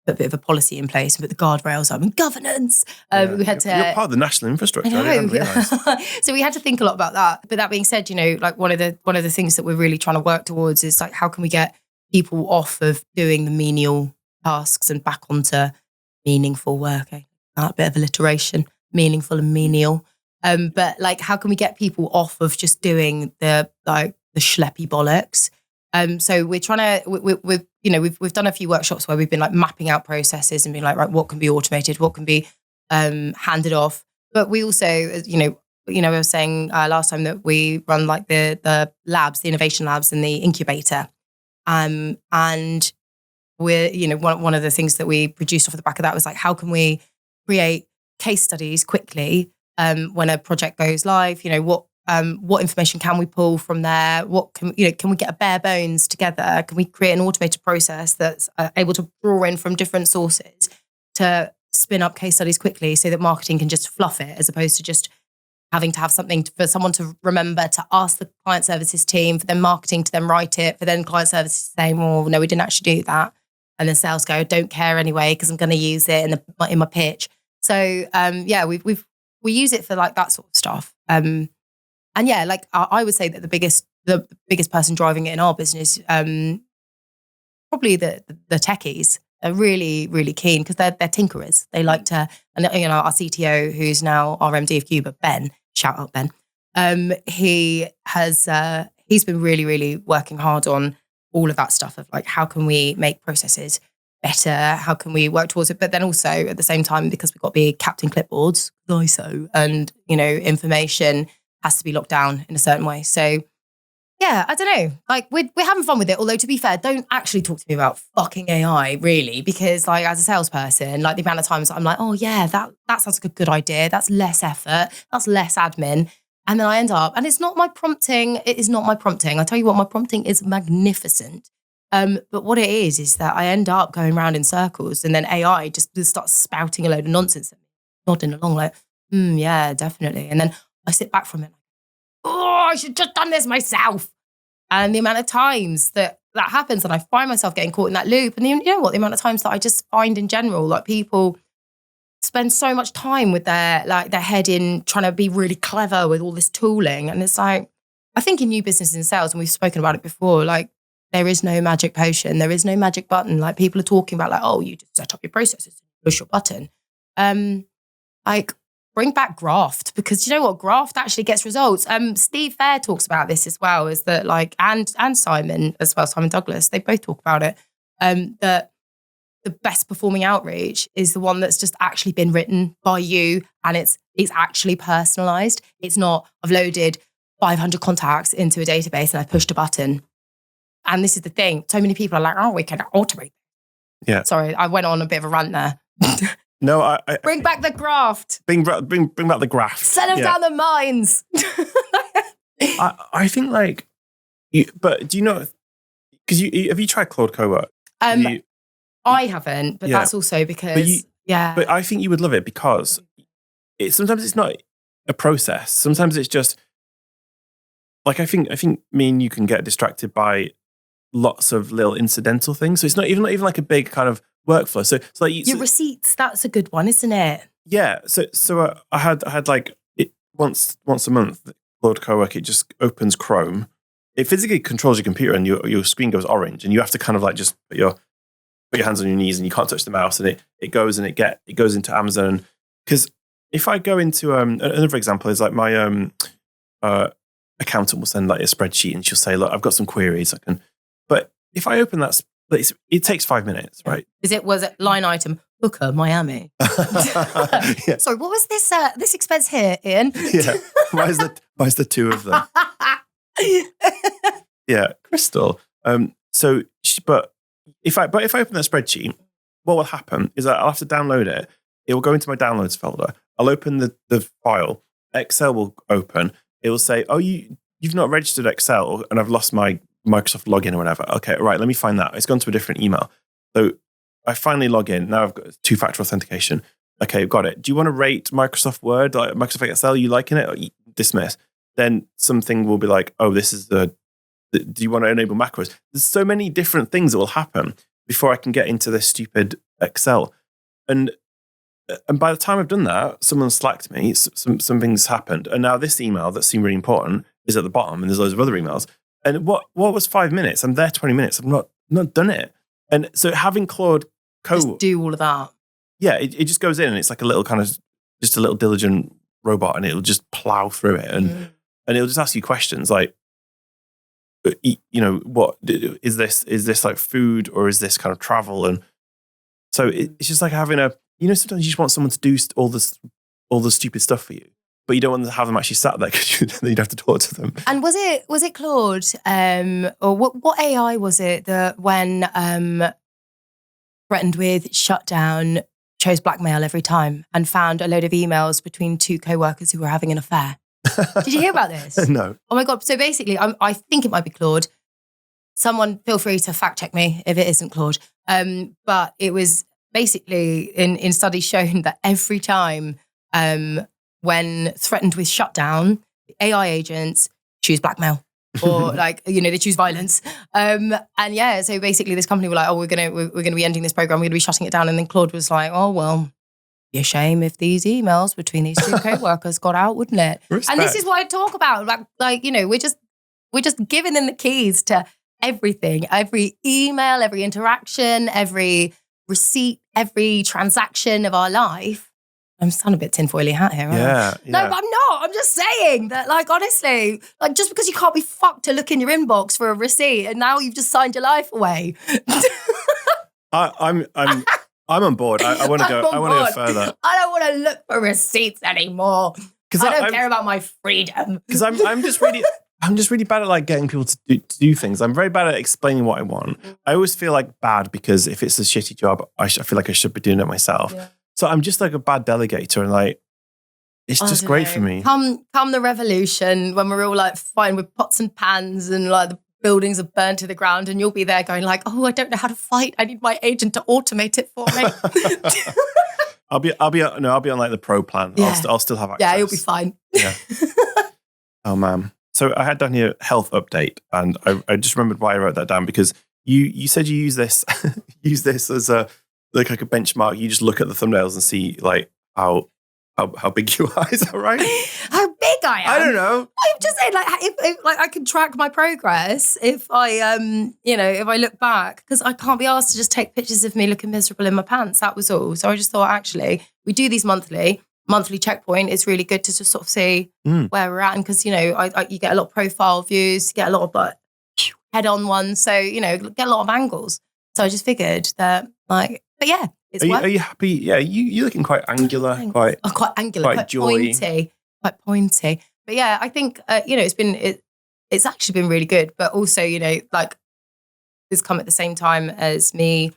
put a bit of a policy in place and put the guardrails up and governance. We had to. You're part of the national infrastructure. I didn't realise. So we had to think a lot about that. But that being said, like one of the things that we're really trying to work towards is like how can we get people off of doing the menial tasks and back onto meaningful work. That bit of alliteration, meaningful and menial. But like, how can we get people off of just doing the schleppy bollocks? So we're trying to, we've done a few workshops where we've been like mapping out processes and being like, right, what can be automated, what can be handed off. But we also, I was saying last time that we run like the labs, the innovation labs and the incubator. And we're, one of the things that we produced off the back of that was like, how can we create case studies quickly when a project goes live? What information can we pull from there? What can we get a bare bones together? Can we create an automated process that's able to draw in from different sources to spin up case studies quickly so that marketing can just fluff it as opposed to just having to have something for someone to remember to ask the client services team, for then marketing to then write it, for then client services to say, well, no, we didn't actually do that. And then sales go, don't care anyway because I'm going to use it in my pitch. So we use it for like that sort of stuff. yeah, like I would say that the biggest person driving it in our business, probably the techies are really, really keen because they're tinkerers. They like to, and our CTO, who's now our MD of Cuba, Ben, shout out Ben. He's been really, really working hard on all of that stuff of like, how can we make processes better? How can we work towards it? But then also at the same time, because we've got big captain clipboards, ISO, and information has to be locked down in a certain way. So yeah, I don't know. Like we're having fun with it. Although to be fair, don't actually talk to me about fucking AI really, because like as a salesperson, like the amount of times I'm like, oh yeah, that sounds like a good idea. That's less effort. That's less admin. And then I end up, and it's not my prompting. It is not my prompting. I tell you what, my prompting is magnificent. But what it is that I end up going around in circles, and then AI just starts spouting a load of nonsense at me, nodding along like, yeah, definitely. And then I sit back from it, oh, I should just done this myself. And the amount of times that happens, and I find myself getting caught in that loop. And you know what? The amount of times that I just find in general, like people spend so much time with their head in trying to be really clever with all this tooling. And it's like, I think in new business and sales, and we've spoken about it before, like there is no magic potion. There is no magic button. Like people are talking about like, oh, you just set up your processes, push your button. Like bring back graft, because you know what? Graft actually gets results. Steve Fair talks about this as well, is that like, and Simon as well, Simon Douglas, they both talk about it. That the best performing outreach is the one that's just actually been written by you, and it's actually personalized. It's not, I've loaded 500 contacts into a database and I pushed a button. And this is the thing. So many people are like, oh, we can automate. Yeah. Sorry, I went on a bit of a rant there. No, I bring back the graft. bring back the graft. Send them down the mines. I think like, but do you know? Because have you tried Claude Cowork? I haven't, but that's also because But I think you would love it because sometimes it's not a process. Sometimes it's just like I think me and you can get distracted by lots of little incidental things. So it's not even like a big kind of workflow. So it's like your receipts. That's a good one, isn't it? Yeah. So I had like it once a month. Claude Cowork, it just opens Chrome. It physically controls your computer, and your screen goes orange, and you have to kind of like just put your hands on your knees, and you can't touch the mouse, and it goes and it goes into Amazon. Because if I go into another example is like my accountant will send like a spreadsheet, and she'll say, look, I've got some queries. But if I open that, it takes 5 minutes, right? Was it line item Hooker Miami? Yeah. Sorry, what was this expense here, Ian? Yeah. Why is the two of them? Yeah, Crystal. But if I open that spreadsheet, what will happen is that I'll have to download it. It will go into my downloads folder. I'll open the file. Excel will open. It will say, oh, you've not registered Excel, and I've lost my Microsoft login or whatever. Okay, right, let me find that. It's gone to a different email. So I finally log in. Now I've got two-factor authentication. Okay, got it. Do you want to rate Microsoft Word, like Microsoft Excel? You liking it? Or dismiss. Then something will be like, oh, this is do you want to enable macros? There's so many different things that will happen before I can get into this stupid Excel. And by the time I've done that, someone slacked me, something's happened. And now this email that seemed really important is at the bottom, and there's loads of other emails. And what was 5 minutes? I'm there 20 minutes. I've not done it. And so having Claude just do all of that. Yeah, it just goes in, and it's like a little kind of, just a little diligent robot, and it'll just plow through it. And it'll just ask you questions like, what is this? Is this like food, or is this kind of travel? And so it's just like having sometimes you just want someone to do all the stupid stuff for you, but you don't want to have them actually sat there because you'd have to talk to them. And was it Claude, or what AI was it that when threatened with shutdown, chose blackmail every time and found a load of emails between two co-workers who were having an affair? Did you hear about this? No. Oh my God. So basically, I think it might be Claude. Someone feel free to fact check me if it isn't Claude. But it was basically in studies shown that every time when threatened with shutdown, the AI agents choose blackmail. Or they choose violence. And yeah, so basically this company were like, oh, we're gonna be ending this program, we're gonna be shutting it down. And then Claude was like, oh well, be a shame if these emails between these two co-workers got out, wouldn't it? Respect. And this is what I talk about. Like, you know, we're just giving them the keys to everything, every email, every interaction, every receipt, every transaction of our life. I'm sounding a bit tinfoily hat here. Yeah. No, but I'm not. I'm just saying that, like, honestly, like, just because you can't be fucked to look in your inbox for a receipt and now you've just signed your life away. I'm on board. I want to go. I want to go further. I don't want to look for receipts anymore. Because I don't care about my freedom. Because I'm just really bad at like getting people to do things. I'm very bad at explaining what I want. I always feel like bad because if it's a shitty job, I feel like I should be doing it myself. Yeah. So I'm just like a bad delegator, and like it's just great for me. Come the revolution, when we're all like fighting with pots and pans and like the buildings are burned to the ground, and you'll be there going like, "Oh, I don't know how to fight. I need my agent to automate it for me." I'll be on like the pro plan. Yeah. I'll still have access. Yeah, you'll be fine. Yeah. Oh man. So I had down here health update, and I just remembered why I wrote that down, because you said you use this as a like a benchmark. You just look at the thumbnails and see like how big you are. Is that right? How big I am? I don't know. I'm just saying, like, if like I can track my progress if I if I look back, because I can't be asked to just take pictures of me looking miserable in my pants. That was all. So I just thought, actually, we do these monthly checkpoint. It's really good to just sort of see where we're at, and because you get a lot of profile views, you get a lot of like head-on ones, so get a lot of angles. So I just figured that, like, but yeah, it's are you happy? Yeah, you're looking quite angular, quite angular, quite pointy, quite pointy. But yeah, I think it's actually been really good. But also, like, this come at the same time as me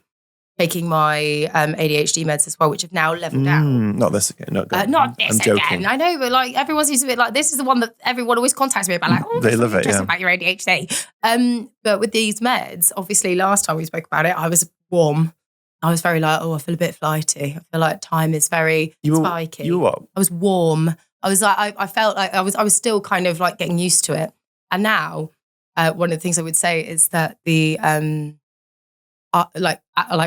taking my ADHD meds as well, which have now leveled out. Not this again. Not this again. I know, but like everyone seems a bit like, this is the one that everyone always contacts me about. Like, oh, they love it. Yeah. About your ADHD. But with these meds, obviously, last time we spoke about it, I was warm. I was very like, I feel a bit flighty. I feel like time is very spiky. You were what? I was warm. I was like, I felt like I was still kind of like getting used to it. And now, one of the things I would say is that the like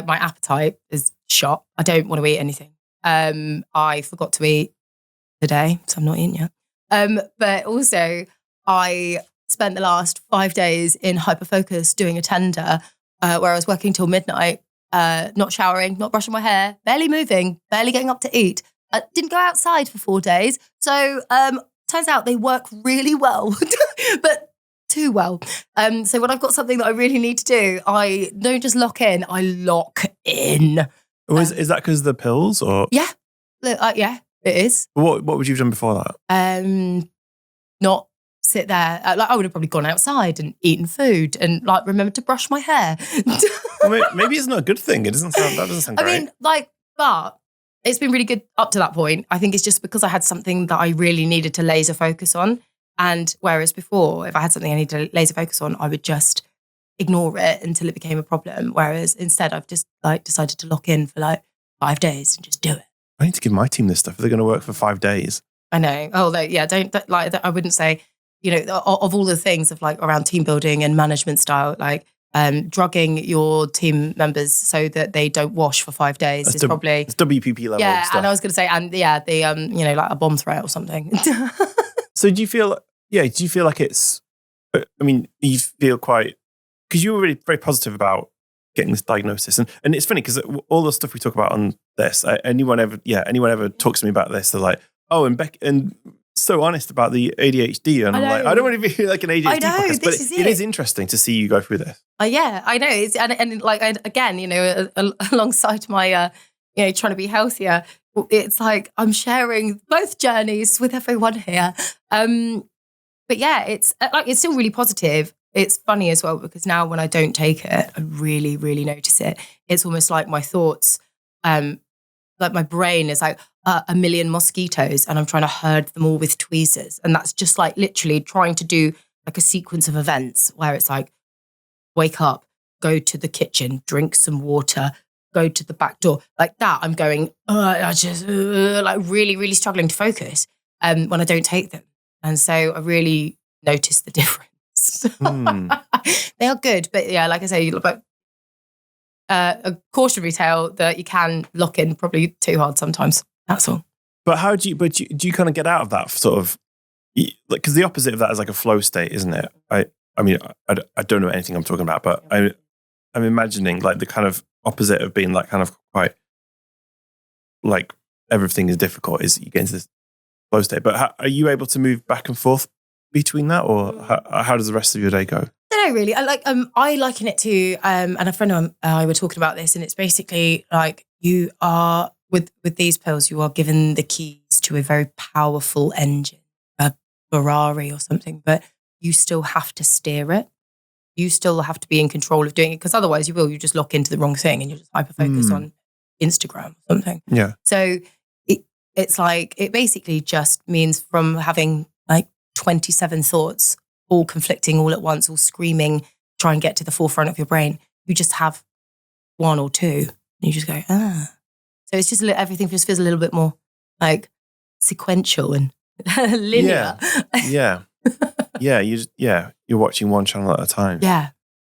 my appetite is shot. I don't want to eat anything. I forgot to eat today, so I'm not eating yet. But also, I spent the last 5 days in hyperfocus doing a tender where I was working till midnight, not showering, not brushing my hair, barely moving, barely getting up to eat. Didn't go outside for 4 days. So turns out they work really well, but too well. So when I've got something that I really need to do, I don't just lock in, I lock in. Is that because of the pills or? Yeah. Yeah, it is. What would you have done before that? Not sit there. Like, I would have probably gone outside and eaten food and like remembered to brush my hair. Well, maybe it's not a good thing. That doesn't sound great. I mean, like, but it's been really good up to that point. I think it's just because I had something that I really needed to laser focus on. And whereas before, if I had something I needed to laser focus on, I would just ignore it until it became a problem. Whereas instead, I've just like decided to lock in for like 5 days and just do it. I need to give my team this stuff. If they're going to work for 5 days. I know. Oh, yeah. Don't like that. I wouldn't say, of all the things of like around team building and management style, like drugging your team members so that they don't wash for 5 days is probably it's WPP level. Yeah, stuff. and I was going to say, and yeah, the like a bomb threat or something. So do you feel like it's? I mean, you feel quite, because you were really very positive about getting this diagnosis, and it's funny because all the stuff we talk about on this, anyone ever talks to me about this, they're like, oh, and Beck and so honest about the ADHD, and I'm like, I don't want to be like an ADHD podcast, but it is interesting to see you go through this. Yeah, I know. It's and like again, alongside my trying to be healthier, it's like I'm sharing both journeys with everyone here. But yeah, it's still really positive. It's funny as well because now when I don't take it, I really, really notice it. It's almost like my thoughts, like my brain is like a million mosquitoes and I'm trying to herd them all with tweezers. And that's just like literally trying to do like a sequence of events where it's like, wake up, go to the kitchen, drink some water, go to the back door. Like that, I'm going, I just like really, really struggling to focus when I don't take them. And so I really noticed the difference. They are good, but yeah, like I say, like a cautionary tale that you can lock in probably too hard sometimes. That's all. But how do you kind of get out of that sort of, like, because the opposite of that is like a flow state, isn't it? I mean, I don't know anything I'm talking about, but I'm imagining like the kind of opposite of being like kind of quite like everything is difficult is you get into this flow state. But are you able to move back and forth between that, or how does the rest of your day go? I don't know really. I liken it to and a friend of mine I were talking about this, and it's basically like you are with these pills, you are given the keys to a very powerful engine, a Ferrari or something, but you still have to steer it. You still have to be in control of doing it, because otherwise you just lock into the wrong thing and you just hyper focus on Instagram or something. Yeah. So it's like, it basically just means from having like 27 thoughts all conflicting all at once, all screaming, try and get to the forefront of your brain. You just have one or two and you just go, So it's just everything just feels a little bit more like sequential and linear. Yeah. You're watching one channel at a time. Yeah.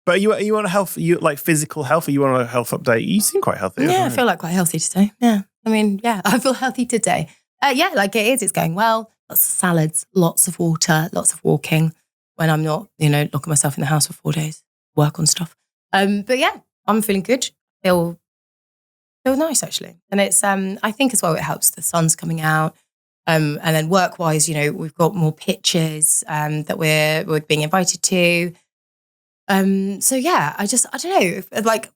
But are you on a health, you like physical health? Are you on a health update? You seem quite healthy. Yeah, I feel like quite healthy today. Yeah. I mean, yeah, I feel healthy today. Like it is. It's going well. Lots of salads, lots of water, lots of walking when I'm not, locking myself in the house for 4 days, work on stuff. But yeah, I'm feeling good. Feel nice actually. And it's, I think as well, it helps. The sun's coming out. And then work-wise, we've got more pitches that we're being invited to. So yeah, I don't know. Like,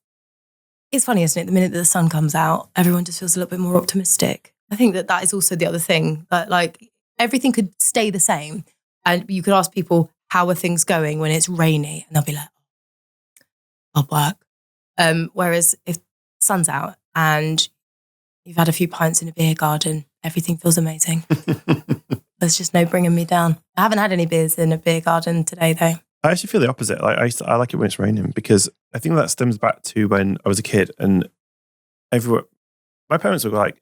it's funny, isn't it? The minute that the sun comes out, everyone just feels a little bit more optimistic. I think that is also the other thing, that like everything could stay the same, and you could ask people, how are things going when it's rainy? And they'll be like, I'll work. Whereas if the sun's out and you've had a few pints in a beer garden, everything feels amazing. There's just no bringing me down. I haven't had any beers in a beer garden today, though. I actually feel the opposite. Like I like it when it's raining, because I think that stems back to when I was a kid and my parents were like,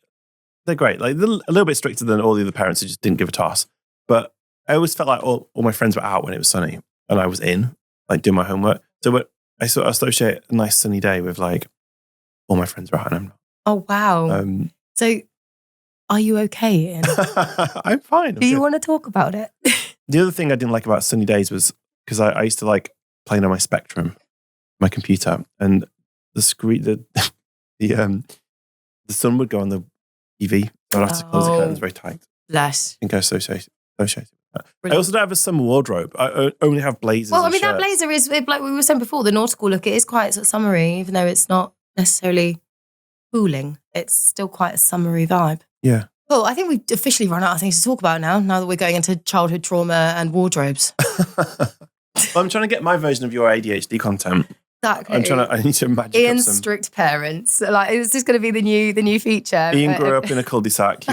they're great. Like they're a little bit stricter than all the other parents who just didn't give a toss. But I always felt like all my friends were out when it was sunny and I was in, like doing my homework. So I sort of associate a nice sunny day with like all my friends are out and I'm not. Oh, wow. So are you okay, Ian? I'm fine. Do you want to talk about it? The other thing I didn't like about sunny days was because I used to like playing on my Spectrum, my computer, and the screen, the sun would go on the TV. So I'd have to close the curtains very tight. Bless. I think I associate with that. I also don't have a summer wardrobe. I only have blazers. Well, I mean, shirts. that blazer is, like we were saying before, the nautical look, it is quite sort of summery, even though it's not necessarily cooling. It's still quite a summery vibe. Yeah. Well, I think we've officially run out of things to talk about now that we're going into childhood trauma and wardrobes. Well, I'm trying to get my version of your ADHD content. Exactly. I need to magic Ian's up some. strict parents. Like, it's just going to be the new feature. Ian grew up in a cul-de-sac. He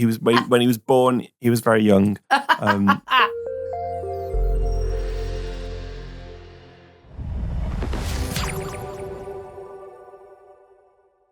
was when he was born, he was very young.